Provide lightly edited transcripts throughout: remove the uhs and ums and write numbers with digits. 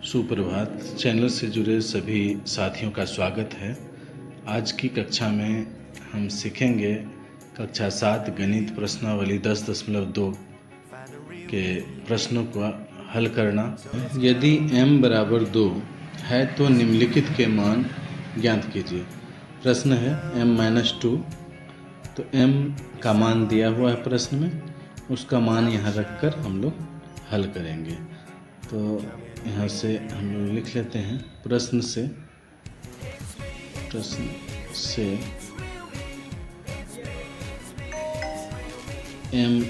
सुप्रभात। चैनल से जुड़े सभी साथियों का स्वागत है। आज की कक्षा में हम सीखेंगे कक्षा 7 गणित प्रश्नावली 10.2 के प्रश्नों को हल करना। यदि m बराबर 2 है तो निम्नलिखित के मान ज्ञात कीजिए। प्रश्न है m-2, तो m का मान दिया हुआ है प्रश्न में, उसका मान यहाँ रखकर हम लोग हल करेंगे। तो यहाँ से हम लोग लिख लेते हैं प्रश्न से m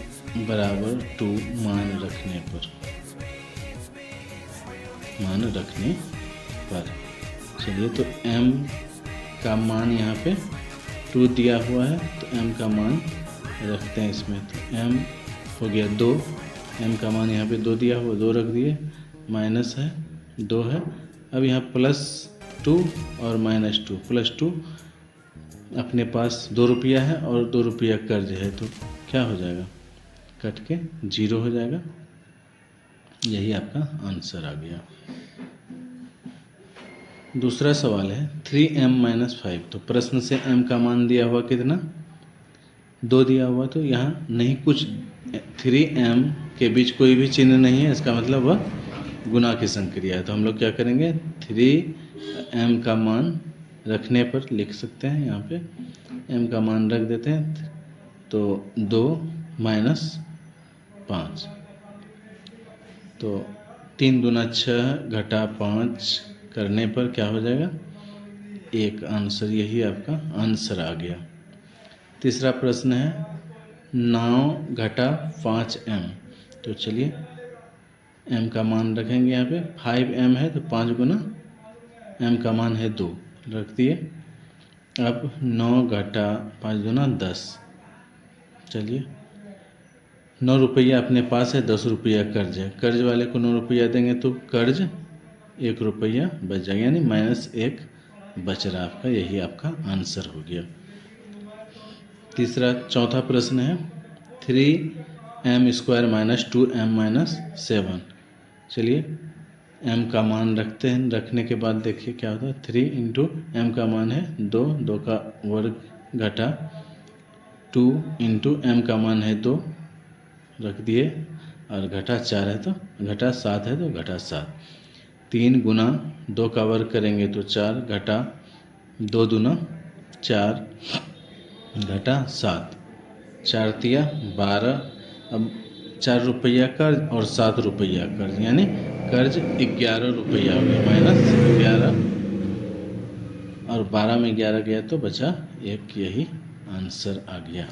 बराबर 2 मान रखने पर चलिए, तो m का मान यहाँ पे 2 दिया हुआ है, तो m का मान रखते हैं इसमें। तो m हो गया 2, m का मान यहाँ पे 2 दिया हुआ, 2 रख दिए, माइनस है 2 है। अब यहाँ +2 और -2, +2 अपने पास 2 रुपया है और 2 रुपया कर्ज है, तो क्या हो जाएगा, कट के 0 हो जाएगा। यही आपका आंसर आ गया। दूसरा सवाल है 3m-5, तो प्रश्न से m का मान दिया हुआ कितना, 2 दिया हुआ, तो यहाँ नहीं कुछ 3m के बीच कोई भी चिन्ह नहीं है, इसका मतलब वह गुणा की संक्रिया है। तो हम लोग क्या करेंगे, 3m का मान रखने पर लिख सकते हैं, यहाँ पे m का मान रख देते हैं, तो 2 - 5, तो 3 दूना 6 घटा 5 करने पर क्या हो जाएगा, 1 आंसर। यही आपका आंसर आ गया। तीसरा प्रश्न है 9 घटा 5m, तो चलिए m का मान रखेंगे यहाँ पे, 5m है तो 5 गुना m का मान है 2, रख दिए। अब 9 घटा 5 दूना 10, चलिए 9 रुपया अपने पास है, 10 रुपया कर्ज है, कर्ज वाले को 9 रुपया देंगे तो कर्ज 1 रुपया बच जाएगा, यानी -1 बच रहा आपका। यही आपका आंसर हो गया। चौथा प्रश्न है 3m² - 2m - 7, चलिए m का मान रखते हैं, रखने के बाद देखिए क्या होता है, 3 × m का मान है 2, 2 का वर्ग घटा 2 × m का मान है 2, रख दिए, और घटा 4 है तो घटा 7 है तो घटा 7, 3 गुना 2 का वर्ग करेंगे तो 4 घटा 2 दूना 4 घटा 7, 4 तिया 12। अब 4 रुपया कर्ज और 7 रुपया कर्ज, यानी कर्ज 11 रुपया हो गया, -11, और 12 में 11 गया तो बचा 1, यही आंसर आ गया।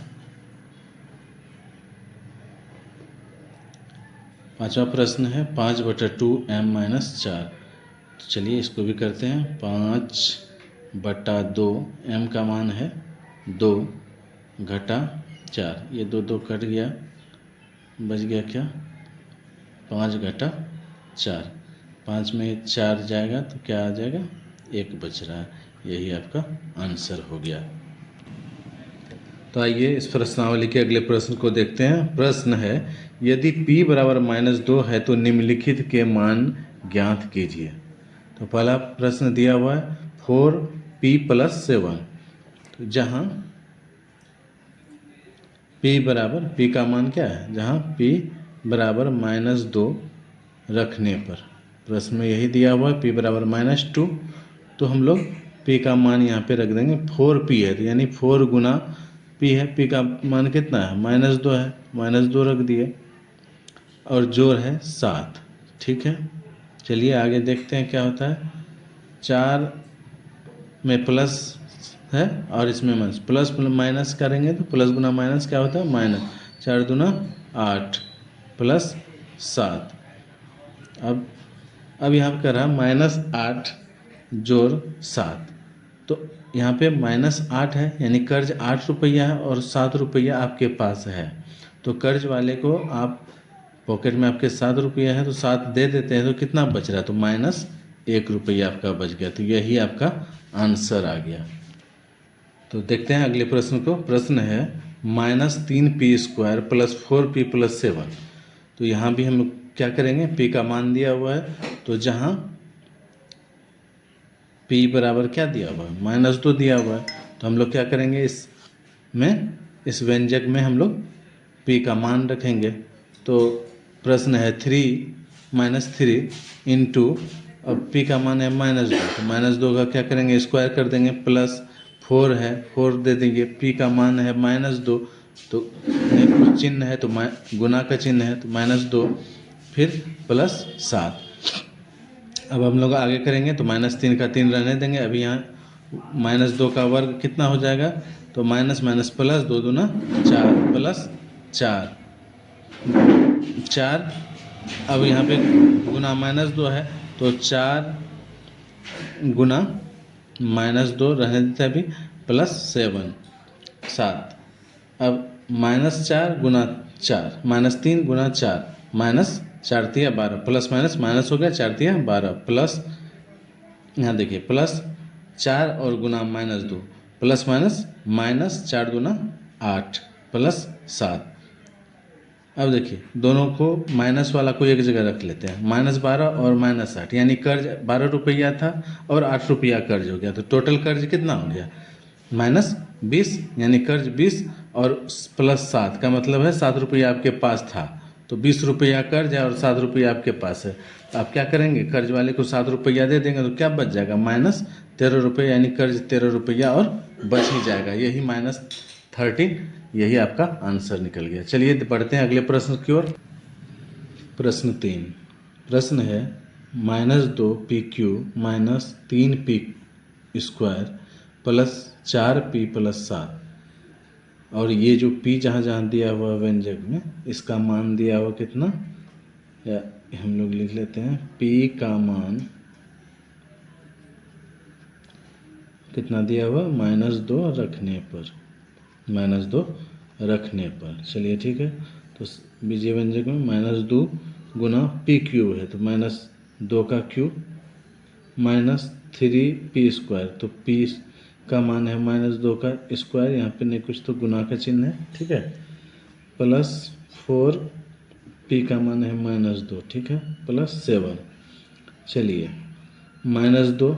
पांचवा प्रश्न है 5/2m - 4, तो चलिए इसको भी करते हैं। 5/2, m का मान है 2 घटा 4, ये 2 2 कट गया, बच गया क्या, 5 घटा 4, 5 में 4 जाएगा तो क्या आ जाएगा, 1 बच रहा है। यही आपका आंसर हो गया। तो आइए इस प्रश्नावली के अगले प्रश्न को देखते हैं। प्रश्न है यदि p बराबर -2 है तो निम्नलिखित के मान ज्ञात कीजिए। तो पहला प्रश्न दिया हुआ है 4p + 7, तो जहाँ p का मान क्या है, जहाँ p बराबर -2 रखने पर, प्रश्न में यही दिया हुआ है p बराबर -2, तो हम लोग p का मान यहाँ पे रख देंगे। 4p है तो यानी 4 गुना p है, p का मान कितना है, -2 है, -2 रख दिए, और जोड़ है 7, ठीक है। चलिए आगे देखते हैं क्या होता है। 4 में प्लस है और इसमें माइनस, प्लस माइनस करेंगे तो प्लस गुना माइनस क्या होता है, माइनस, 4 दूना 8 + 7। अब यहाँ पर कर रहा -8 जोड़ 7, तो यहाँ पे -8 है, यानी कर्ज 8 रुपया है और 7 रुपया आपके पास है, तो कर्ज वाले को आप पॉकेट में आपके 7 रुपया है तो 7 दे देते हैं, तो कितना बच रहा है, तो -1 रुपया आपका बच गया। तो यही आपका आंसर आ गया। तो देखते हैं अगले प्रश्न को। प्रश्न है -3p² + 4p + 7, तो यहाँ भी हम क्या करेंगे, p का मान दिया हुआ है, तो जहाँ p बराबर क्या दिया हुआ है, -2 दिया हुआ है। तो हम लोग क्या करेंगे, इस व्यंजक में हम लोग p का मान रखेंगे। तो प्रश्न है 3 - 3 इंटू, अब p का मान है -2, तो -2 का क्या करेंगे, स्क्वायर कर देंगे, प्लस 4 है, 4 दे देंगे, p का मान है -2, तो कुछ चिन्ह है तो गुना का चिन्ह है, तो -2 फिर प्लस 7। अब हम लोग आगे करेंगे तो -3 का 3 रहने देंगे। अभी यहाँ -2 का वर्ग कितना हो जाएगा, तो माइनस माइनस प्लस, 2 दूना 4 प्लस 4। अब यहाँ पे गुना -2 है, तो 4 गुना -2 रहने देते अभी, प्लस 7। अब -4 गुना 4, -3 गुना 4, -4 तिया 12, प्लस माइनस हो गया, 4 तिया 12, प्लस यहाँ देखिए प्लस 4 और गुना -2, प्लस माइनस 4 गुना 8 प्लस 7। अब देखिए दोनों को माइनस वाला को एक जगह रख लेते हैं, -12 और -8, यानी कर्ज 12 रुपया था और 8 रुपया कर्ज हो गया, तो टोटल कर्ज कितना हो गया, -20, यानी कर्ज 20 और प्लस 7 का मतलब है 7 रुपया आपके पास था, तो 20 रुपया कर्ज है और 7 रुपया आपके पास है। तो आप क्या करेंगे, कर्ज वाले को 7 रुपया दे देंगे, तो क्या बच जाएगा, -13 रुपये, यानी कर्ज 13 रुपया और बच ही जाएगा। यही -13, यही आपका आंसर निकल गया। चलिए बढ़ते हैं अगले प्रश्न की ओर। प्रश्न 3, प्रश्न है -2pq - 3p square plus 4p plus 7, और ये जो p जहाँ जहाँ दिया हुआ व्यंजक में, इसका मान दिया हुआ कितना, या हम लोग लिख लेते हैं p का मान कितना दिया हुआ, -2 रखने पर, -2 रखने पर। चलिए ठीक है, तो बीजीय व्यंजक में -2 गुना p क्यूब है, तो -2 का क्यूब -3p स्क्वायर, तो p का मान है -2 का स्क्वायर, यहाँ पे नहीं कुछ तो गुना का चिन्ह है, ठीक है, प्लस 4p का मान है -2, ठीक है, प्लस 7। चलिए -2,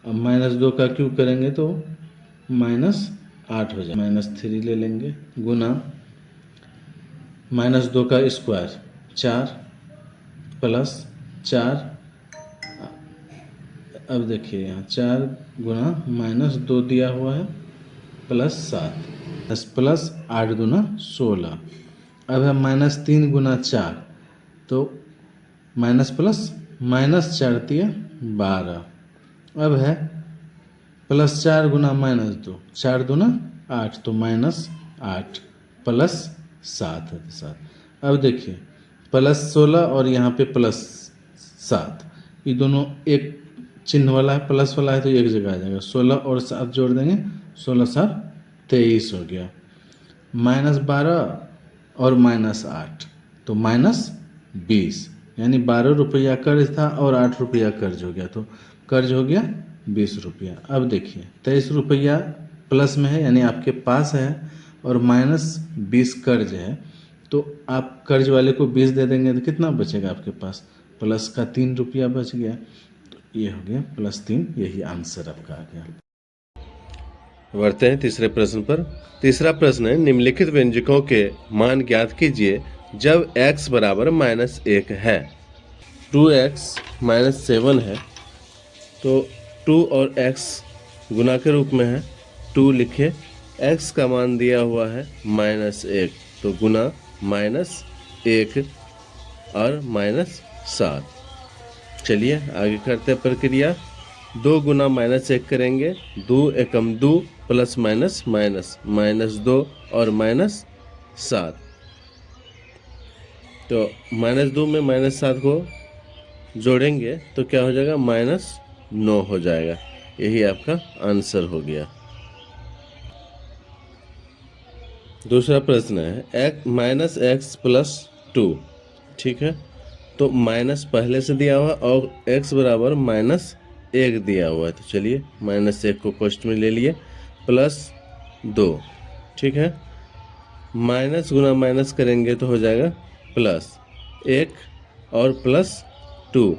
अब -2 का क्यूब करेंगे तो -8 हो जाए, -3 ले लेंगे, गुना -2 का स्क्वायर 4 प्लस 4। अब देखिए यहाँ 4 गुना -2 दिया हुआ है, प्लस 7, प्लस 8 गुना 16। अब है -3 गुना 4, तो माइनस प्लस -4 तिया 12। अब है +4 गुना -2, 4 दूना 8, तो -8 प्लस 7 है 7। अब देखिए +16 और यहाँ पे +7, ये दोनों एक चिन्ह वाला है, प्लस वाला है, तो एक जगह आ जाएगा। 16 और 7 जोड़ देंगे, 16 7 23 हो गया। -12 और -8, तो -20, यानी 12 रुपया कर्ज था और 8 रुपया कर्ज हो गया, तो कर्ज हो गया 20 रुपया। अब देखिए 23 रुपया प्लस में है, यानी आपके पास है, और -20 कर्ज है, तो आप कर्ज वाले को 20 दे देंगे तो कितना बचेगा आपके पास, प्लस का 3 रुपया बच गया, तो ये हो गया +3, यही आंसर आपका आ गया। बढ़ते हैं तीसरे प्रश्न पर। तीसरा प्रश्न है, निम्नलिखित व्यंजकों के मान ज्ञात कीजिए जब x बराबर -1 है। 2x - 7 है, तो 2 और x गुना के रूप में है, 2 लिखे, x का मान दिया हुआ है -1, तो गुना -1 और -7। चलिए आगे करते हैं प्रक्रिया। 2 गुना -1 करेंगे, 2 एकम 2 प्लस माइनस माइनस -2 और -7, तो -2 में -7 को जोड़ेंगे तो क्या हो जाएगा, -9 हो जाएगा। यही आपका आंसर हो गया। दूसरा प्रश्न है -x + 2, ठीक है, तो माइनस पहले से दिया हुआ और x बराबर -1 दिया हुआ है, तो चलिए -1 को कॉस्ट में ले लिए, +2, ठीक है, माइनस गुना माइनस करेंगे तो हो जाएगा +1 और +2,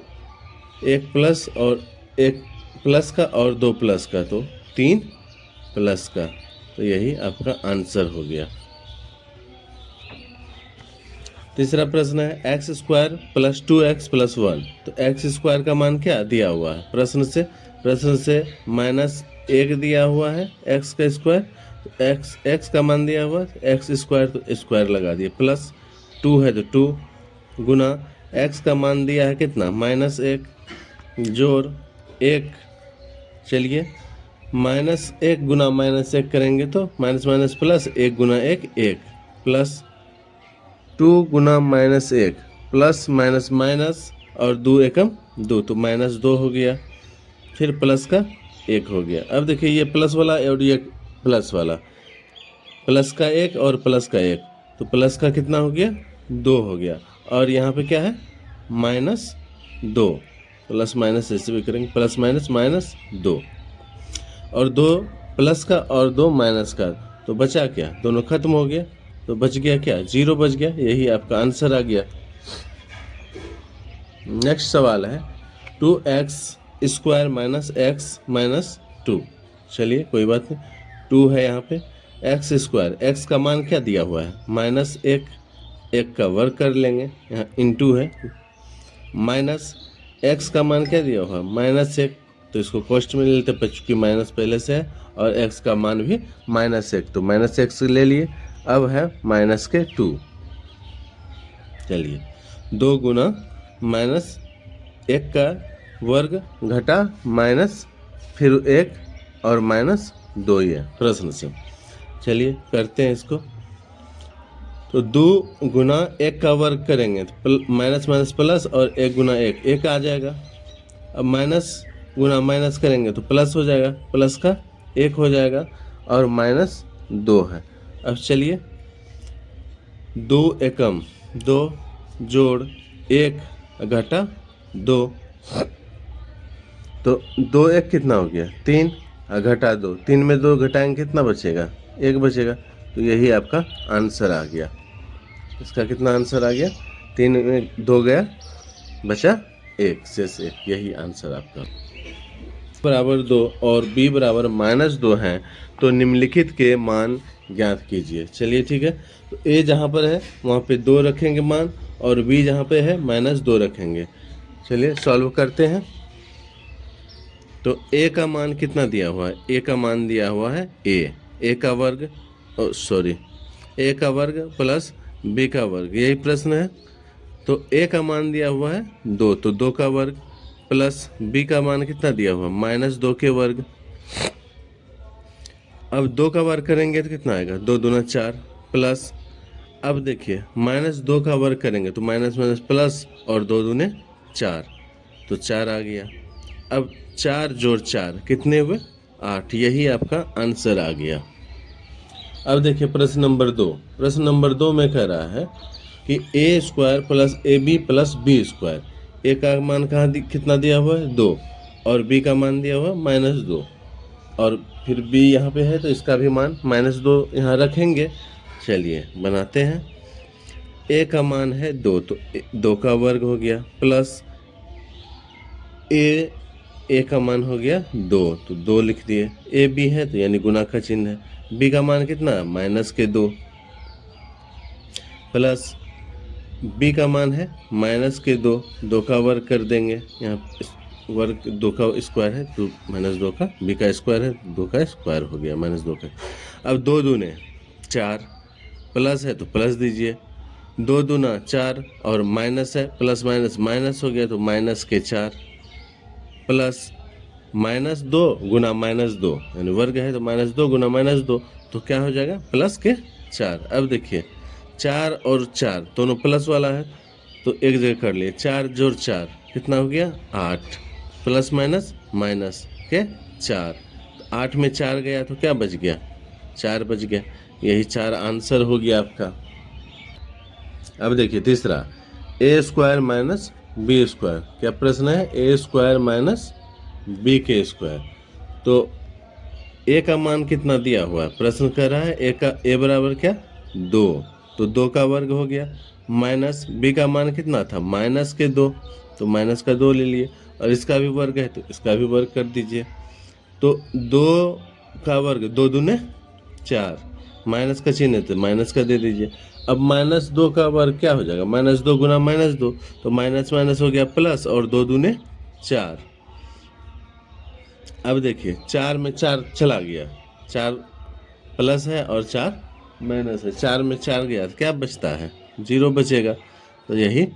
1 प्लस और 1 प्लस का और 2 प्लस का, तो 3 प्लस का, तो यही आपका आंसर हो गया। तीसरा प्रश्न है x square plus 2x plus 1। तो एक्स स्क्वायर का मान क्या दिया हुआ है प्रश्न से -1 दिया हुआ है एक्स का स्क्वायर, एक्स का मान दिया हुआ है एक्स स्क्वायर, तो स्क्वायर लगा दिए, प्लस 2 है तो 2 गुना एक्स का मान दिया है कितना -1 जोड़ 1, चलिए -1 गुना -1 करेंगे तो माइनस माइनस प्लस 1 गुना 1 1 प्लस 2 गुना -1 प्लस माइनस माइनस और 2 एकम 2, तो -2 हो गया, फिर प्लस का 1 हो गया। अब देखिए ये प्लस वाला और ये प्लस वाला, प्लस का 1 और प्लस का 1, तो प्लस का कितना हो गया 2 हो गया, और यहाँ पे क्या है -2, प्लस माइनस ऐसे भी करेंगे, प्लस माइनस -2 और 2 प्लस का और 2 माइनस का, तो बचा क्या, दोनों खत्म हो गया, तो बच गया क्या 0 बच गया, यही आपका आंसर आ गया। नेक्स्ट सवाल है 2x square minus x minus 2। चलिए कोई बात नहीं, 2 है यहाँ पे, एक्स स्क्वायर, एक्स का मान क्या दिया हुआ है -1, 1 का वर्ग कर लेंगे, यहाँ इनटू है, माइनस एक्स का मान क्या दिया हुआ है -1, तो इसको कॉस्ट में ले लेते हैं चूँकि माइनस पहले से है, और एक्स का मान भी -1, तो -1 ले लिए, अब है -2। चलिए 2 गुना -1 का वर्ग घटा माइनस फिर 1 और -2 ही है प्रश्न से। चलिए करते हैं इसको, तो 2 गुना 1 का वर्ग करेंगे तो माइनस माइनस प्लस और 1 गुना 1 आ जाएगा। अब माइनस गुना माइनस करेंगे तो प्लस हो जाएगा, प्लस का 1 हो जाएगा और -2 है। अब चलिए 2 एकम 2 जोड़ 1 घटा 2, तो 2 1 कितना हो गया 3 घटा 2, 3 में 2 घटाएंगे कितना बचेगा 1 बचेगा, तो यही आपका आंसर आ गया। इसका कितना आंसर आ गया, 3 में 2 गया बचा 1 शेष 1, यही आंसर आपका। बराबर 2 और b बराबर -2 हैं, तो निम्नलिखित के मान ज्ञात कीजिए। चलिए ठीक है, तो a जहाँ पर है वहाँ पे 2 रखेंगे मान, और b जहाँ पे है -2 रखेंगे। चलिए सॉल्व करते हैं। तो a का मान कितना दिया हुआ है, a का मान दिया हुआ है a का वर्ग a का वर्ग प्लस b का वर्ग, यही प्रश्न है। तो a का मान दिया हुआ है 2, तो 2 का वर्ग प्लस b का मान कितना दिया हुआ -2 के वर्ग। अब 2 का वर्ग करेंगे तो कितना आएगा 2 दूना 4 प्लस, अब देखिए -2 का वर्ग करेंगे तो माइनस माइनस प्लस और 2 दूने 4, तो 4 आ गया। अब 4 जोड़ 4 कितने हुए 8, यही आपका आंसर आ गया। अब देखिए प्रश्न नंबर 2, प्रश्न नंबर 2 में कह रहा है कि a square plus ab plus b square, a का मान कहाँ कितना दिया हुआ है 2, और b का मान दिया हुआ है -2, और फिर b यहाँ पे है तो इसका भी मान -2 यहाँ रखेंगे। चलिए बनाते हैं, a का मान है 2, तो 2 का वर्ग हो गया प्लस a का मान हो गया 2, तो 2 लिख दिए, a b है तो यानी गुना का चिन्ह है, b का मान कितना -2 प्लस b का मान है -2, 2 का वर्ग कर देंगे, यहाँ वर्ग 2 का स्क्वायर है तो -2 का, b का स्क्वायर है 2 का स्क्वायर हो गया -2 का। अब 2 दूने 4 प्लस है तो प्लस दीजिए, 2 दूना 4 और माइनस है, प्लस माइनस माइनस हो गया तो -4 प्लस -2 गुना -2 यानी वर्ग है तो -2 गुना -2, तो क्या हो जाएगा +4। अब देखिए 4 और 4 दोनों प्लस वाला है तो एक जगह कर लिए, 4 जोड़ 4 कितना हो गया 8, प्लस माइनस माइनस के 4, 8 में 4 गया तो क्या बच गया 4 बच गया, यही 4 आंसर हो गया आपका। अब देखिए तीसरा a square minus b square, क्या प्रश्न है a स्क्वायर माइनस बी के स्क्वायर, तो a का मान कितना दिया हुआ है, प्रश्न कर रहा है a बराबर क्या 2, तो 2 का वर्ग हो गया, माइनस b का मान कितना था -2, तो -2 ले लिए, और इसका भी वर्ग है तो इसका भी वर्ग कर दीजिए। तो 2 का वर्ग 2 दूने 4, माइनस का चिन्ह है तो माइनस का दे दीजिए। अब -2 का वर्ग क्या हो जाएगा, -2 गुना -2, तो माइनस माइनस हो गया प्लस, और 2 दूने 4। अब देखिए 4 में 4 चला गया, 4 प्लस है और 4 माइनस है, 4 में 4 गया तो क्या बचता है, 0 बचेगा। तो यही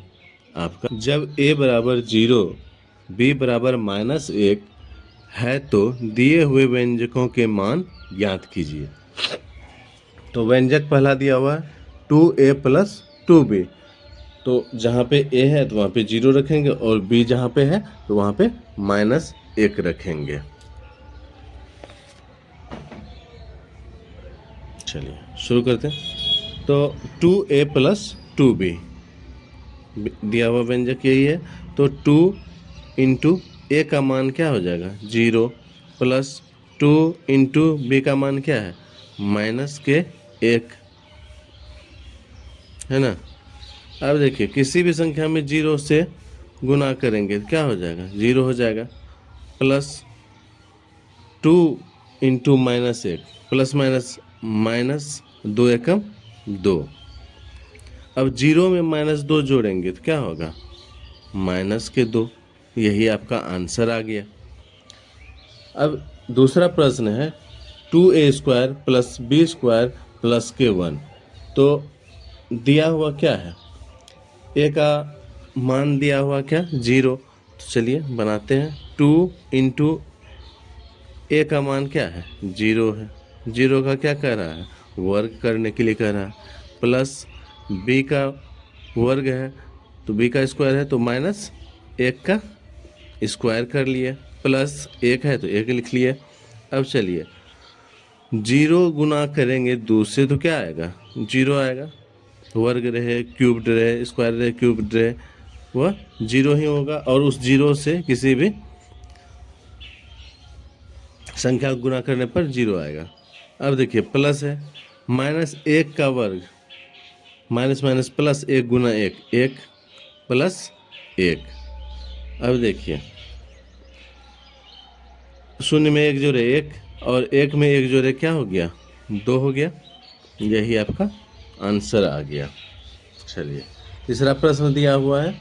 आपका, जब a बराबर 0 b बराबर -1 है तो दिए हुए व्यंजकों के मान ज्ञात कीजिए। तो व्यंजक पहला दिया हुआ है 2a + 2b, तो जहाँ पे a है तो वहाँ पे 0 रखेंगे, और b जहाँ पे है तो वहाँ पे -1 रखेंगे। चलिए शुरू करते हैं। तो 2a + 2b दिया हुआ व्यंजक यही है, तो 2 × a का मान क्या हो जाएगा, 0, प्लस 2 × b का मान क्या है, -1, है ना। अब देखिए किसी भी संख्या में 0 से गुना करेंगे तो क्या हो जाएगा, 0 हो जाएगा, प्लस 2 × -1, प्लस माइनस 2 एकम 2। अब 0 में -2 जोड़ेंगे तो क्या होगा, -2। यही आपका आंसर आ गया। अब दूसरा प्रश्न है 2a² + b² + k1। तो दिया हुआ क्या है, a का मान दिया हुआ क्या, 0। तो चलिए बनाते हैं, 2 × a का मान क्या है, 0 है, 0 का क्या कर रहा है, वर्ग करने के लिए कर रहा है, प्लस b का वर्ग है तो b का स्क्वायर है तो -1 का स्क्वायर कर लिए, प्लस 1 है तो 1 लिख लिए। अब चलिए 0 गुना करेंगे 2 से तो क्या आएगा, 0 आएगा, वर्ग रहे क्यूब्ड रहे स्क्वायर रहे क्यूब्ड रहे वह 0 ही होगा, और उस 0 से किसी भी संख्या को गुना करने पर 0 आएगा। अब देखिए प्लस है, -1 का वर्ग, माइनस माइनस प्लस 1 गुना 1, 1 + 1। अब देखिए 0 में 1 जोड़े 1, और 1 में 1 जोड़े क्या हो गया, 2 हो गया। यही आपका आंसर आ गया। चलिए तीसरा प्रश्न दिया हुआ है,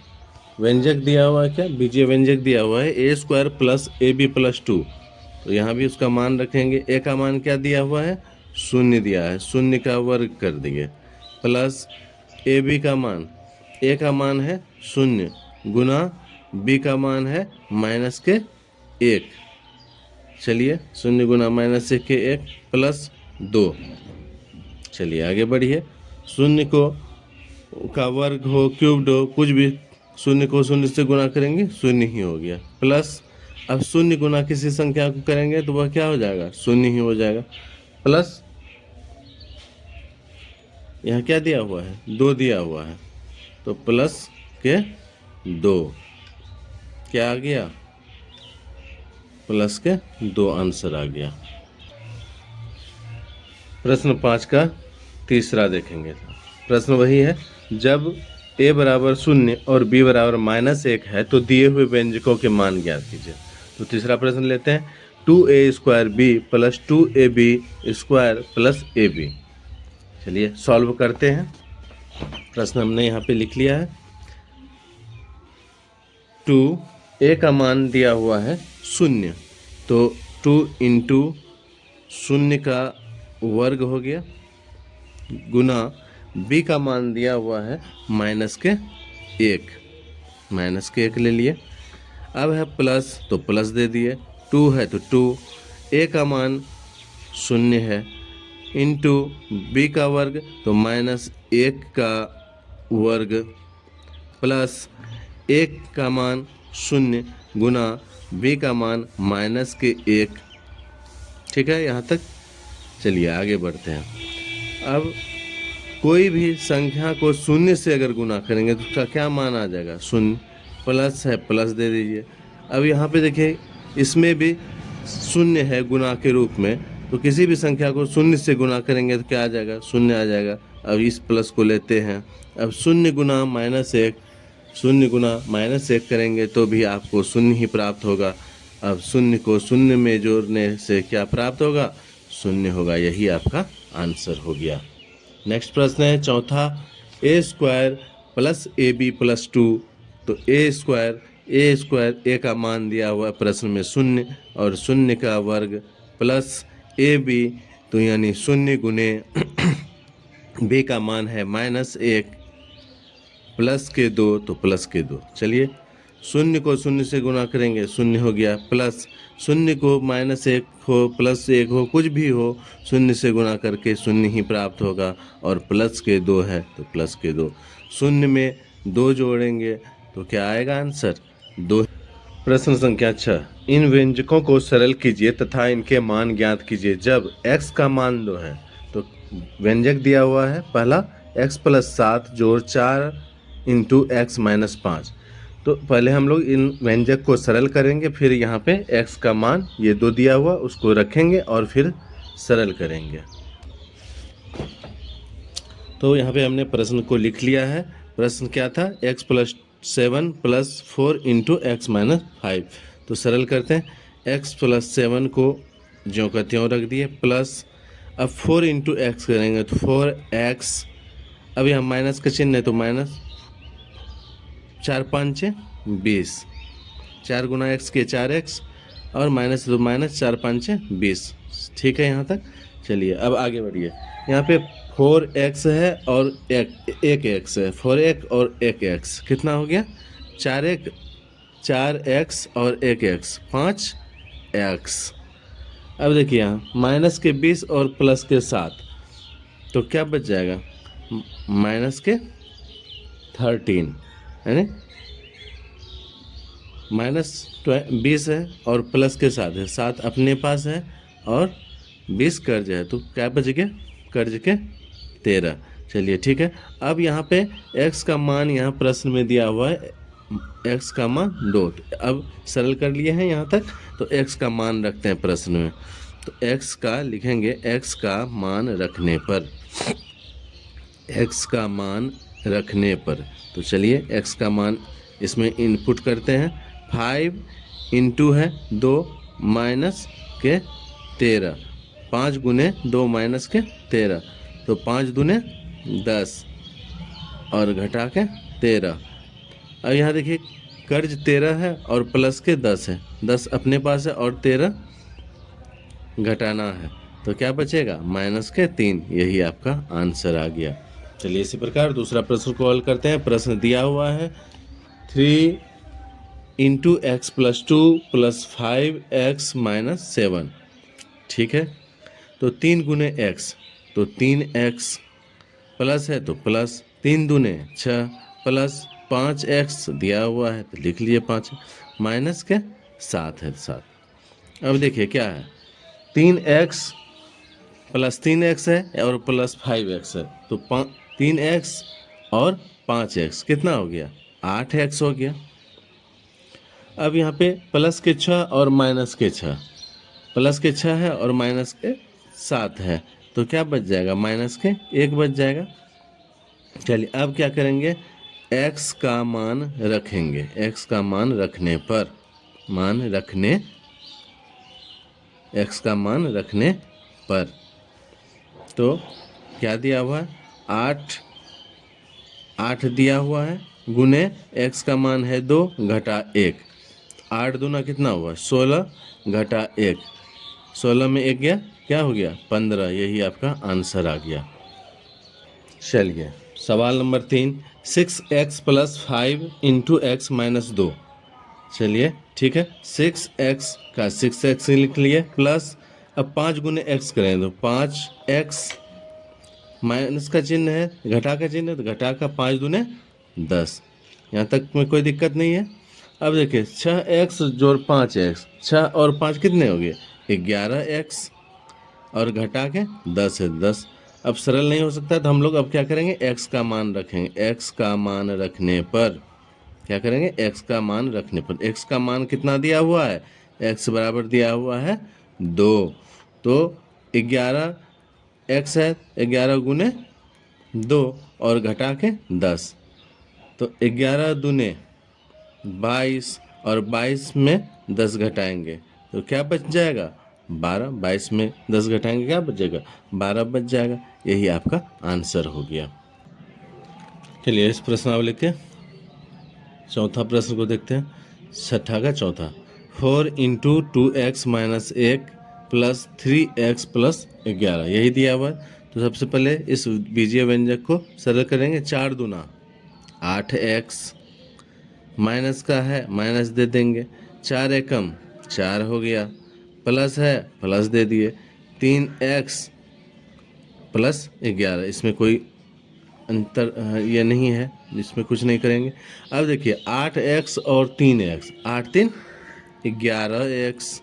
व्यंजक दिया हुआ है, क्या बीजीय व्यंजक दिया हुआ है a² + ab + 2। तो यहाँ भी उसका मान रखेंगे। a का मान क्या दिया हुआ है, 0 दिया है, 0 का वर्ग कर देंगे, प्लस ab का मान, a का मान है 0 गुना b का मान है -1। चलिए 0 गुना -1 के 1 प्लस 2। चलिए आगे बढ़िए, 0 को का वर्ग हो क्यूब्ड हो कुछ भी, 0 को 0 से गुना करेंगे 0 ही हो गया, प्लस अब 0 गुना किसी संख्या को करेंगे तो वह क्या हो जाएगा, 0 ही हो जाएगा, प्लस यहाँ क्या दिया हुआ है, 2 दिया हुआ है तो प्लस के 2 क्या आ गया, प्लस के 2 आंसर आ गया। प्रश्न 5 का तीसरा देखेंगे। प्रश्न वही है, जब a बराबर 0 और b बराबर -1 है तो दिए हुए व्यंजकों के मान ज्ञात कीजिए। तो तीसरा प्रश्न लेते हैं, 2a² b + 2ab² + ab। चलिए सॉल्व करते हैं। प्रश्न हमने यहाँ पे लिख लिया है। 2a का मान दिया हुआ है 0, तो 2 × 0 का वर्ग हो गया, गुना b का मान दिया हुआ है -1, -1 ले लिए। अब है प्लस तो प्लस दे दिए, 2 है तो 2, a का मान 0 है, इंटू b का वर्ग तो -1 का वर्ग, प्लस 1 का मान 0 गुना b का मान -1। ठीक है यहाँ तक। चलिए आगे बढ़ते हैं। अब कोई भी संख्या को 0 से अगर गुना करेंगे तो उसका क्या मान आ जाएगा, 0, प्लस है प्लस दे दीजिए। अब यहाँ पे देखिए इसमें भी 0 है गुना के रूप में, तो किसी भी संख्या को 0 से गुना करेंगे तो क्या आ जाएगा, 0 आ जाएगा। अब इस प्लस को लेते हैं, अब 0 गुना -1, शून्य गुना -1 करेंगे तो भी आपको शून्य ही प्राप्त होगा। अब शून्य को शून्य में जोड़ने से क्या प्राप्त होगा? शून्य होगा। यही आपका आंसर हो गया। नेक्स्ट प्रश्न है चौथा, a² + ab + 2। तो a² a का मान दिया हुआ है प्रश्न में 0 और 0 का वर्ग प्लस ab, तो यानी 0 गुने b का मान है -1 प्लस के 2, तो प्लस के 2। चलिए 0 को 0 से गुना करेंगे, 0 हो गया, प्लस 0 को -1 हो +1 हो कुछ भी हो 0 से गुना करके 0 ही प्राप्त होगा। और प्लस के 2 है तो प्लस के 2, 0 में 2 जोड़ेंगे तो क्या आएगा आंसर? 2। प्रश्न संख्या 6, इन व्यंजकों को सरल कीजिए तथा इनके मान ज्ञात कीजिए जब x का मान 2 है। तो व्यंजक दिया हुआ है पहला x + 7 जोड़ 4 × x - 5। तो पहले हम लोग इन व्यंजक को सरल करेंगे, फिर यहाँ पे x का मान ये 2 दिया हुआ उसको रखेंगे और फिर सरल करेंगे। तो यहाँ पे हमने प्रश्न को लिख लिया है। प्रश्न क्या था? x + 7 + 4 × x - 5। तो सरल करते हैं। x + 7 को ज्यों का त्यों रख दिए, प्लस अब 4 × x करेंगे तो 4x, अब यहाँ माइनस का चिन्ह है तो माइनस, 4 × 5 = 20, 4 गुना x के 4x और माइनस तो माइनस, 4 × 5 = 20। ठीक है यहाँ तक। चलिए अब आगे बढ़िए। यहाँ पे 4x है और एक x है, 4x और 1x कितना हो गया? 4x और 1x 5x। अब देखिए यहाँ माइनस के 20 और प्लस के 7, तो क्या बच जाएगा? माइनस के 13 है ना, -20 है और प्लस के 7 है, 7 अपने पास है और 20 कर्ज है, तो क्या बच गया? कर्ज के 13। चलिए ठीक है। अब यहाँ पे x का मान यहाँ प्रश्न में दिया हुआ है, x का मान 2। अब सरल कर लिए हैं यहाँ तक, तो x का मान रखते हैं प्रश्न में। तो x का लिखेंगे, x का मान रखने पर, x का मान रखने पर। तो चलिए x का मान इसमें इनपुट करते हैं। 5 × है 2 माइनस के 13, 5 गुने 2 माइनस के 13, तो 5 दूने 10 और घटा के 13। अब यहाँ देखिए कर्ज 13 है और प्लस के 10 है, 10 अपने पास है और 13 घटाना है, तो क्या बचेगा? माइनस के 3। यही आपका आंसर आ गया। चलिए इसी प्रकार दूसरा प्रश्न को हल करते हैं। प्रश्न दिया हुआ है 3 × x + 2 + 5x - 7। ठीक है, तो 3 गुने x, तो 3x प्लस है तो प्लस, 3 दूने 6 प्लस 5x दिया हुआ है तो लिख लिए 5, माइनस के 7 है 7। अब देखिए क्या है, 3x + 3x है और प्लस 5x है, तो 3x और 5x कितना हो गया? 8x हो गया। अब यहाँ पे प्लस के 6 और माइनस के 6, प्लस के 6 है और माइनस के 7 है, तो क्या बच जाएगा? माइनस के 1 बच जाएगा। चलिए अब क्या करेंगे? x का मान रखेंगे। x का मान रखने पर, x का मान रखने पर, तो क्या दिया हुआ है? 8 दिया हुआ है, गुने x का मान है 2 घटा 1, 8 दूना कितना हुआ? 16 घटा 1, 16 में 1 गया, क्या हो गया? 15। यही आपका आंसर आ गया। चलिए सवाल नंबर 3, 6x + 5 × x - 2। चलिए ठीक है, 6x का 6x लिख लिए, प्लस अब 5 गुने x करें तो 5x, माइनस का चिन्ह है, घटा का चिन्ह है, तो घटा का 5 दूने 10। यहाँ तक में कोई दिक्कत नहीं है। अब देखिए 6x जोड़ 5x, 6 और 5 कितने हो गए? 11x और घटा के 10 है 10। अब सरल नहीं हो सकता तो हम लोग अब क्या करेंगे? x का मान रखेंगे। x का मान रखने पर क्या करेंगे? x का मान रखने पर, x का मान कितना दिया हुआ है? x बराबर दिया हुआ है 2, तो 11x है, 11 गुने 2 और घटा के 10, तो 11 दूने 22 और 22 में 10 घटाएंगे तो क्या बच जाएगा 12। 22 में 10 घटाएंगे क्या बचेगा 12 बच जाएगा। यही आपका आंसर हो गया। चलिए इस प्रश्नावली के चौथा प्रश्न को देखते हैं। छठा का चौथा 4 into 2x minus 1 plus 3x plus 11 यही दिया हुआ है। तो सबसे पहले इस बीजीय व्यंजक को सरल करेंगे। 4 दूना 8x माइनस का है माइनस दे देंगे, 4 एकम 4 हो गया, प्लस है प्लस दे दिए, 3x प्लस 11 इसमें कोई अंतर ये नहीं है, इसमें कुछ नहीं करेंगे। अब देखिए 8x और 3x 8 3 11x।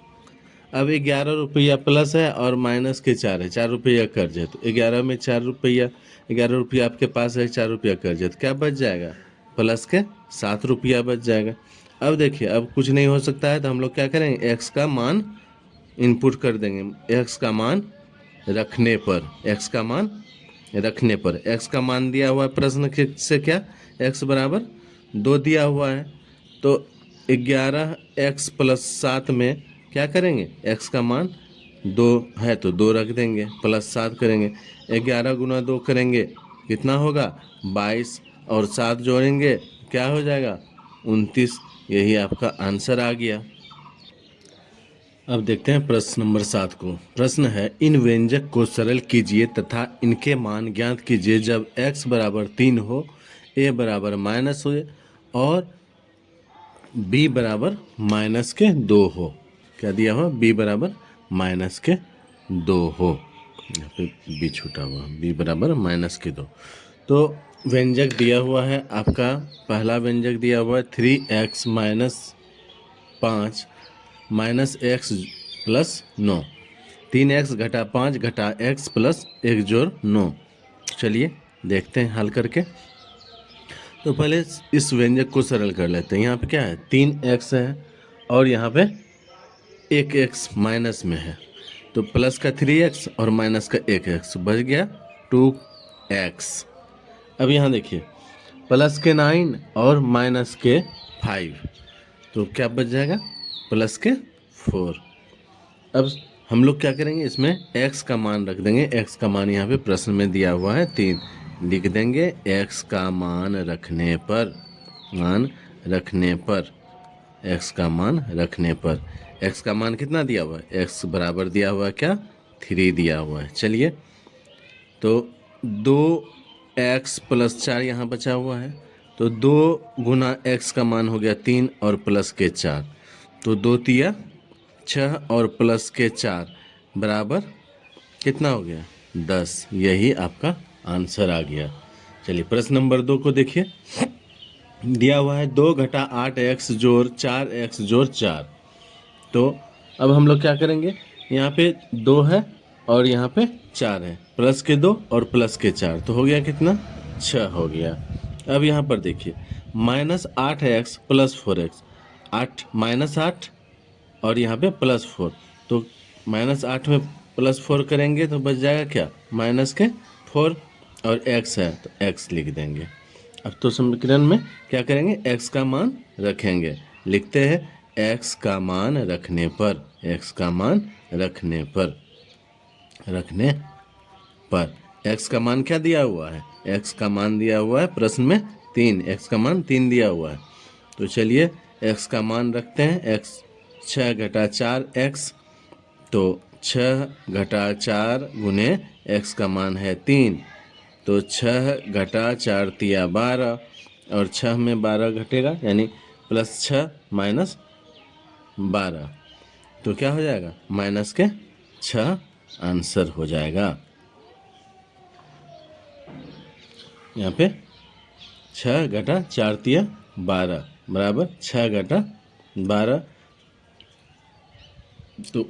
अब 11 रुपया प्लस है और माइनस के 4 है, 4 रुपया कर्ज है तो 11 में 4 रुपया 11 रुपया आपके पास है, 4 रुपया कर्ज है तो क्या बच जाएगा प्लस के 7 रुपया बच जाएगा। अब देखिए अब कुछ नहीं हो सकता है तो हम लोग क्या करेंगे x का मान इनपुट कर देंगे। x का मान रखने पर x का मान रखने पर x का मान दिया हुआ है प्रश्न से क्या x बराबर 2 दिया हुआ है तो 11x प्लस 7 में क्या करेंगे x का मान 2 है तो 2 रख देंगे प्लस 7 करेंगे, 11 गुना 2 करेंगे कितना होगा 22 और 7 जोड़ेंगे क्या हो जाएगा 29। यही आपका आंसर आ गया। अब देखते हैं प्रश्न नंबर 7 को। प्रश्न है इन व्यंजक को सरल कीजिए तथा इनके मान ज्ञात कीजिए जब x बराबर 3 हो, a बराबर माइनस हो और b बराबर माइनस के 2 हो। क्या दिया हुआ b बराबर माइनस के 2 हो, यहाँ पे b छूटा हुआ, b बराबर माइनस के 2। तो व्यंजक दिया हुआ है आपका, पहला व्यंजक दिया हुआ है 3x minus 5 minus x plus 9, 3x घटा 5 घटा x प्लस 1 जोड़ 9। चलिए देखते हैं हल करके। तो पहले इस व्यंजक को सरल कर लेते हैं। यहाँ पे क्या है 3x है और यहाँ पे 1x माइनस में है तो प्लस का 3x और माइनस का 1x बच गया 2x। अब यहाँ देखिए प्लस के 9 और माइनस के 5 तो क्या बच जाएगा प्लस के 4। अब हम लोग क्या करेंगे इसमें x का मान रख देंगे। x का मान यहाँ पे प्रश्न में दिया हुआ है 3, लिख देंगे x का मान रखने पर, मान रखने पर, x का मान रखने पर। x का मान कितना दिया हुआ है x बराबर दिया हुआ है क्या 3 दिया हुआ है। चलिए तो 2x प्लस 4 यहाँ बचा हुआ है तो 2 गुना x का मान हो गया 3 और प्लस के 4 तो 2 तिया 6 और प्लस के 4 बराबर कितना हो गया 10। यही आपका आंसर आ गया। चलिए प्रश्न नंबर 2 को देखिए। दिया हुआ है 2 घटा 8x जोड़ 4x जोड़ 4। तो अब हम लोग क्या करेंगे, यहाँ पे 2 है और यहाँ पे 4 है, प्लस के 2 और प्लस के 4 तो हो गया कितना 6 हो गया। अब यहाँ पर देखिए minus 8x plus 4x, 8 minus 8 और यहाँ पे प्लस 4 तो माइनस 8 में प्लस 4 करेंगे तो बच जाएगा क्या माइनस के 4 और x है तो x लिख देंगे। अब तो समीकरण में क्या करेंगे x का मान रखेंगे, लिखते हैं x का मान रखने पर, x का मान रखने पर, रखने पर x का मान क्या दिया हुआ है x का मान दिया हुआ है प्रश्न में 3, x का मान 3 दिया हुआ है। तो चलिए x का मान रखते हैं x 6 घटा 4 x तो 6 घटा 4 गुने x का मान है 3 तो 6 घटा 4 तिया 12 और 6 में 12 घटेगा यानी प्लस 6 माइनस 12 तो क्या हो जाएगा माइनस के 6 आंसर हो जाएगा। यहाँ पे 6 घटा 4 तिया 12 बराबर 6 घटा 12 तो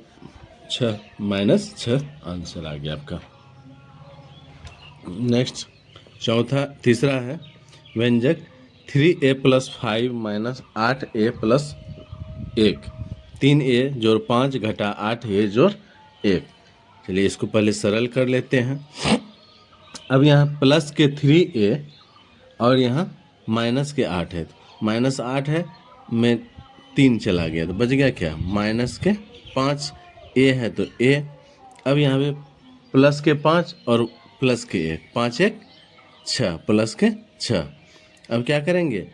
6 माइनस 6 आंसर आ गया आपका। नेक्स्ट तीसरा है व्यंजक 3a plus 5 minus 8a plus 1, 3a जोड़ 5 घटा 8a जोड़ 1। चलिए इसको पहले सरल कर लेते हैं। अब यहाँ प्लस के 3a और यहाँ -8 है, -8 है में 3 चला गया तो बच गया क्या, -5। ए है तो ए। अब यहाँ पे +5 और +1, 5 1 6 +6। अब क्या करेंगे,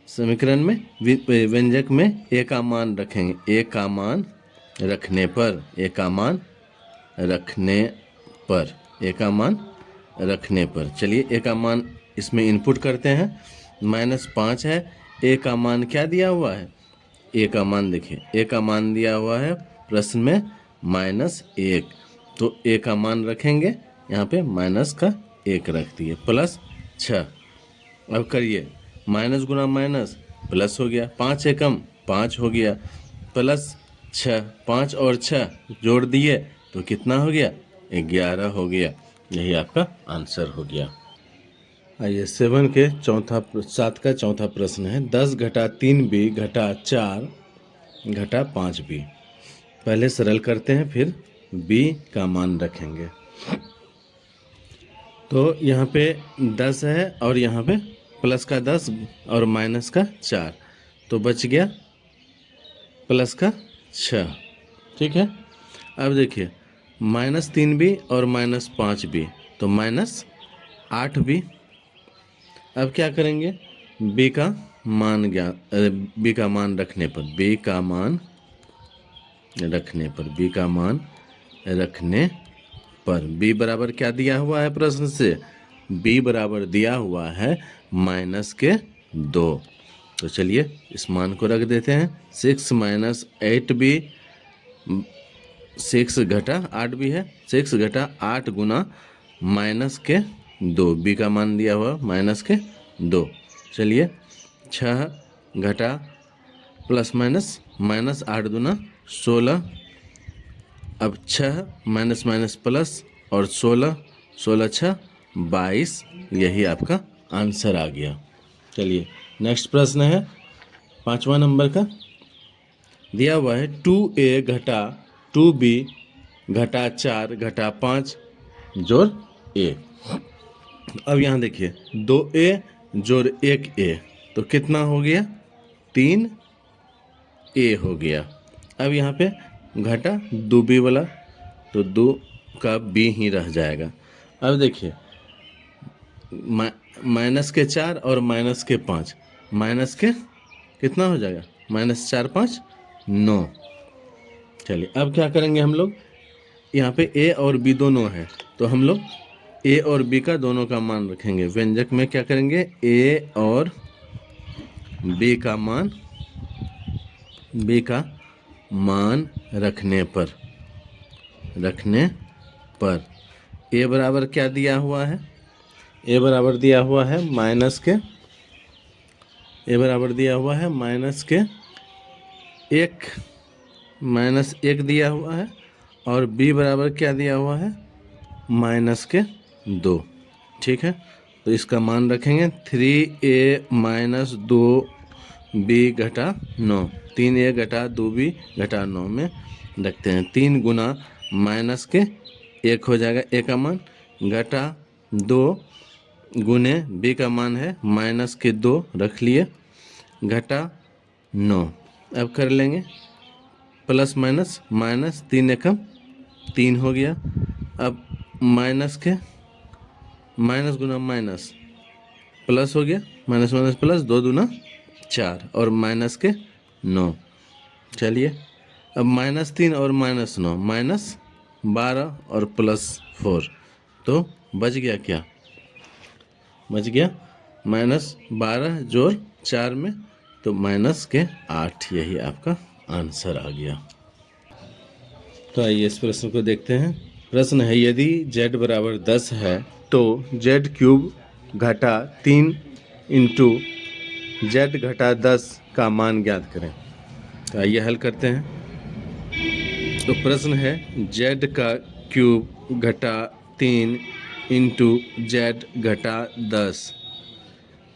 समीकरण में व्यंजक में ए का मान रखेंगे, ए का मान रखने पर, ए का मान रखने पर, ए का मान रखने पर। चलिए ए का मान इसमें इनपुट करते हैं। -5 है, ए का मान क्या दिया हुआ है, ए का मान देखिए, ए का मान दिया हुआ है प्रश्न में -1, तो ए का मान रखेंगे यहाँ पे -1 रख दिए, +6। अब करिए माइनस गुना माइनस प्लस हो गया, 5 से कम 5 हो गया, +6, 5 और 6 जोड़ दिए तो कितना हो गया, 11 हो गया। यही आपका आंसर हो गया। आइए 7 का चौथा प्रश्न है, 10 घटा 3b घटा 4 घटा 5b। पहले सरल करते हैं फिर b का मान रखेंगे। तो यहाँ पे 10 है और यहाँ पे प्लस का 10 और माइनस का 4, तो बच गया +6। ठीक है। अब देखिए -3b और -5b, तो -8b। अब क्या करेंगे, b का मान b का मान रखने पर, b का मान रखने पर, b का मान रखने पर b बराबर क्या दिया हुआ है प्रश्न से, b बराबर दिया हुआ है -2। तो चलिए इस मान को रख देते हैं, 6 - 8b, 6 घटा 8b है, 6 घटा 8 गुना -2, b का मान दिया हुआ -2। चलिए 6 घटा प्लस माइनस -8 दूना 16, अब 6 माइनस माइनस प्लस और 16, 16 6 22, यही आपका आंसर आ गया। चलिए नेक्स्ट प्रश्न है 5वां नंबर का, दिया हुआ है 2a घटा 2b घटा 4 घटा 5 जोड़ a। अब यहाँ देखिए 2a जोड़ 1a, तो कितना हो गया, 3a हो गया। अब यहाँ पे घटा 2b वाला, तो 2 का b ही रह जाएगा। अब देखिए -4 और -5, माइनस के कितना हो जाएगा, -4 5 9। चलिए अब क्या करेंगे हम लोग, यहाँ पे a और b दोनों है, तो हम लोग a और b का दोनों का मान रखेंगे। व्यंजक में क्या करेंगे, a और b का मान रखने पर a बराबर क्या दिया हुआ है, a बराबर दिया हुआ है -1 दिया हुआ है, और b बराबर क्या दिया हुआ है, -2। ठीक है, तो इसका मान रखेंगे 3a - 2b घटा 9, 3a घटा 2b घटा 9 में रखते हैं। 3 गुना -1 हो जाएगा a का मान, घटा 2 गुने b का मान है -2 रख लिए, घटा 9। अब कर लेंगे प्लस माइनस, -3 एकम 3 हो गया। अब माइनस गुना माइनस प्लस हो गया, माइनस माइनस प्लस, 2 दूना 4 और -9। चलिए अब -3 और -9, -12 और +4, तो बच गया क्या, बच गया -12 जोड़ 4 में, तो -8, यही आपका आंसर आ गया। तो आइए इस प्रश्न को देखते हैं। प्रश्न है, यदि z बराबर 10 है तो z³ घटा 3 इंटू z घटा 10 का मान ज्ञात करें। तो आइए हल करते हैं। तो प्रश्न है z का क्यूब घटा 3 इंटू z घटा 10,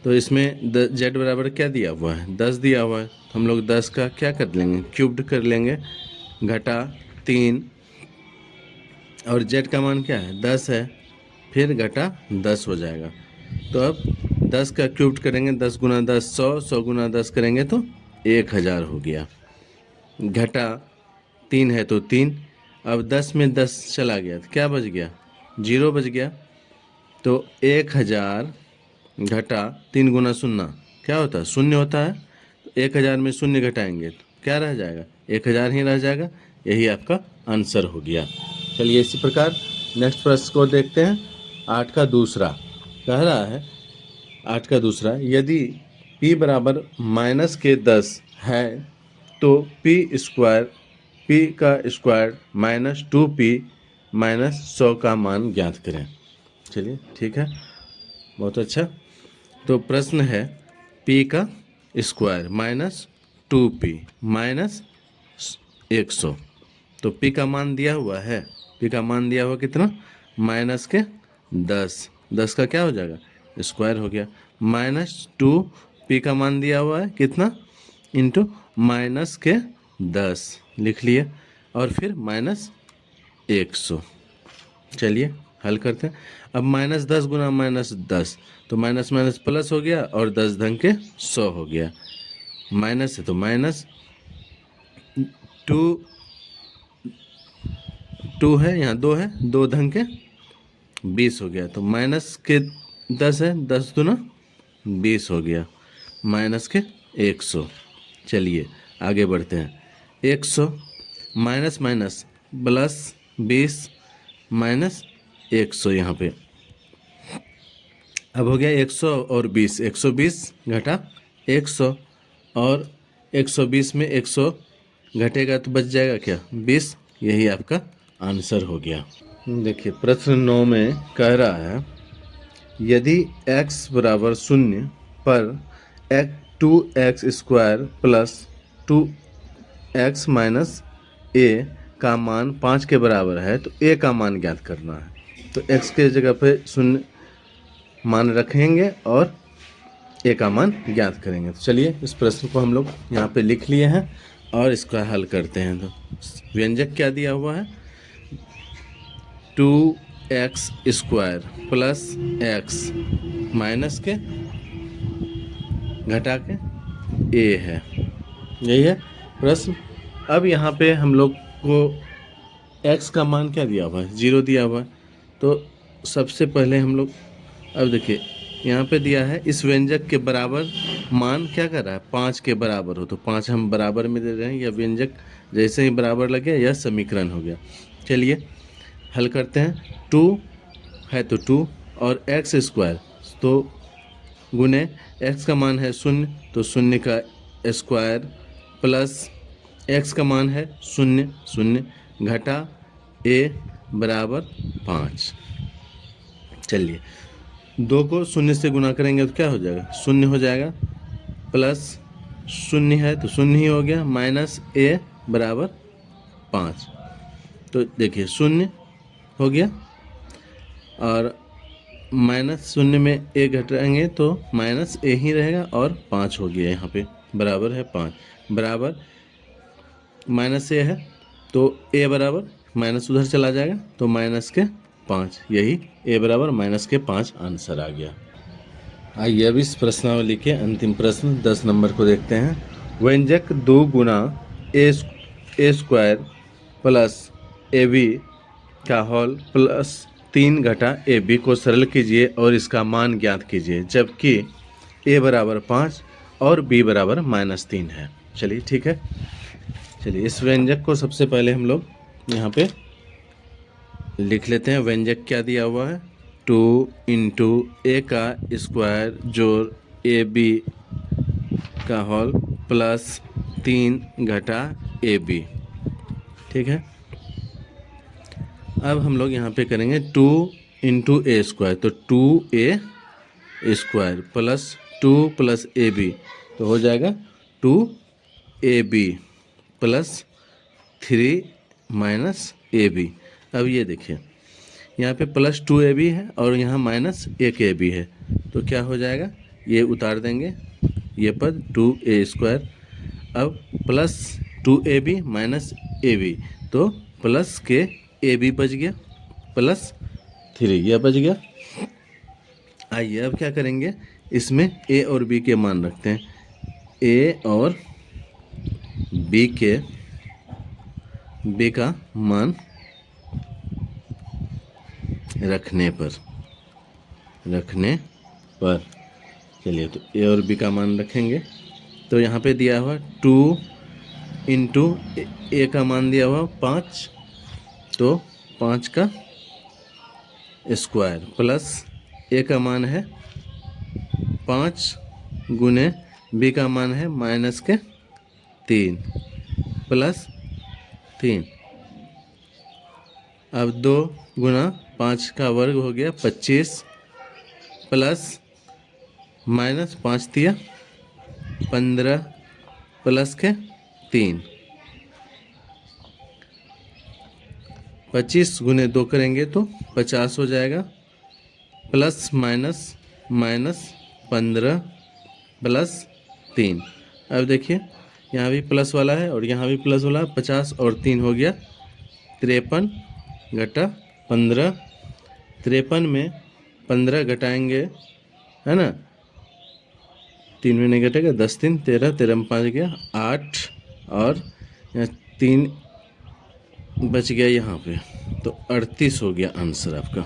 तो इसमें z बराबर क्या दिया हुआ है, 10 दिया हुआ है। हम लोग 10 का क्या कर लेंगे, क्यूब्ड कर लेंगे, घटा 3 और z का मान क्या है, 10 है, फिर घटा 10 हो जाएगा। तो अब 10 का क्यूब्ड करेंगे 10 गुना 10 100, 100 गुना 10 करेंगे तो 1000 हो गया। घटा 3 है तो 3, अब 10 में 10 चला गया तो क्या बच गया, 0 बच गया। तो 1000 घटा 3 गुना 0 क्या होता है, 0 होता है। तो 1000 में 0 घटाएंगे तो क्या रह जाएगा, 1000 ही रह जाएगा। यही आपका आंसर हो गया। चलिए इसी प्रकार नेक्स्ट प्रश्न को देखते हैं। 8 का दूसरा कह रहा है, 8 का दूसरा, यदि p बराबर माइनस के 10 है तो p का स्क्वायर माइनस 2p माइनस 100 का मान ज्ञात करें। चलिए ठीक है, बहुत अच्छा। तो प्रश्न है p का स्क्वायर माइनस 2p माइनस 100। तो p का मान दिया हुआ है, p का मान दिया हुआ कितना, माइनस के 10 का क्या हो जाएगा, स्क्वायर हो गया। माइनस 2p का मान दिया हुआ है कितना, इंटू माइनस के 10 लिख लिए, और फिर माइनस 100। चलिए हल करते हैं। अब माइनस 10 गुना माइनस 10 तो माइनस माइनस प्लस हो गया और 10 धन के 100 हो गया। माइनस है तो माइनस 2 है, यहाँ 2 है, 2 धन के 20 हो गया। तो माइनस के 10 है, 10 दूना 20 हो गया, माइनस के 100। चलिए आगे बढ़ते हैं। 100 माइनस माइनस प्लस 20 माइनस 100 यहाँ पे। अब हो गया 100 और 20, 120 घटा 100, और 120 में 100 घटेगा तो बच जाएगा क्या, 20। यही आपका आंसर हो गया। देखिए प्रश्न 9 में कह रहा है, यदि x बराबर 0 पर 2x square plus 2x minus a का मान 5 के बराबर है तो a का मान ज्ञात करना है। तो x के जगह पे 0 मान रखेंगे और a का मान ज्ञात करेंगे। तो चलिए इस प्रश्न को हम लोग यहाँ पे लिख लिए हैं और इसका हल करते हैं। तो व्यंजक क्या दिया हुआ है, 2x square plus x minus के घटा के a है, यही है प्रश्न। अब यहाँ पे हम लोग को x का मान क्या दिया हुआ है, 0 दिया हुआ है। तो सबसे पहले हम लोग, अब देखिए यहाँ पे दिया है इस व्यंजक के बराबर मान क्या कर रहा है, 5 के बराबर हो, तो 5 हम बराबर में दे रहे हैं। यह व्यंजक जैसे ही बराबर लगे यह समीकरण हो गया। चलिए हल करते हैं। 2 है तो 2 और x स्क्वायर तो गुने x का मान है 0 तो 0 का स्क्वायर प्लस x का मान है 0 0 घटा a बराबर 5। चलिए 2 को 0 से गुना करेंगे तो क्या हो जाएगा, 0 हो जाएगा, प्लस 0 है तो 0 ही हो गया, माइनस a बराबर 5। तो देखिए 0 हो गया और माइनस 0 में a घटाएंगे तो माइनस a ही रहेगा और 5 हो गया, यहाँ पे बराबर है 5, बराबर माइनस a है तो a बराबर माइनस उधर चला जाएगा तो माइनस के 5, यही a बराबर माइनस के 5 आंसर आ गया। आइए अब इस प्रश्नावली के अंतिम प्रश्न 10 नंबर को देखते हैं। व्यंजक 2 गुना ए स्क्वायर प्लस ab का होल प्लस 3 घटा ab को सरल कीजिए और इसका मान ज्ञात कीजिए, जबकि a बराबर 5 और b बराबर -3 है। चलिए ठीक है, चलिए इस व्यंजक को सबसे पहले हम लोग यहाँ पे लिख लेते हैं। व्यंजक क्या दिया हुआ है, 2 इंटू a का स्क्वायर जोड़ ab का होल प्लस 3 घटा ab। ठीक है, अब हम लोग यहाँ पे करेंगे 2 इंटू ए स्क्वायर, तो 2a square plus 2 plus ab तो हो जाएगा 2ab प्लस 3 माइनस ab। अब ये देखिए यहाँ पे प्लस 2ab है और यहाँ माइनस 1ab है, तो क्या हो जाएगा, ये उतार देंगे ये पद 2a स्क्वायर। अब प्लस 2ab माइनस ab तो प्लस के ab बच गया प्लस 3 यह बच गया। आइए अब क्या करेंगे, इसमें ए और बी के मान रखते हैं। ए और बी का मान रखने पर चलिए, तो ए और बी का मान रखेंगे। तो यहाँ पे दिया हुआ 2 इंटू ए का मान दिया हुआ 5, तो 5 का स्क्वायर प्लस ए का मान है 5 गुने बी का मान है -3 प्लस 3। अब 2 गुना 5 का वर्ग हो गया 25 प्लस -5 दिया 15 प्लस के 3। 25 गुने 2 करेंगे तो 50 हो जाएगा, प्लस माइनस 15 प्लस 3। अब देखिए यहाँ भी प्लस वाला है और यहाँ भी प्लस वाला है, 50 और 3 हो गया 53 घटा 15। 53 में 15 घटाएंगे, है ना, 3 में नहीं घटेगा, 10 3 13, 13 में 5 गया 8 और यहाँ 3 बच गया यहाँ पे, तो 38 हो गया आंसर आपका।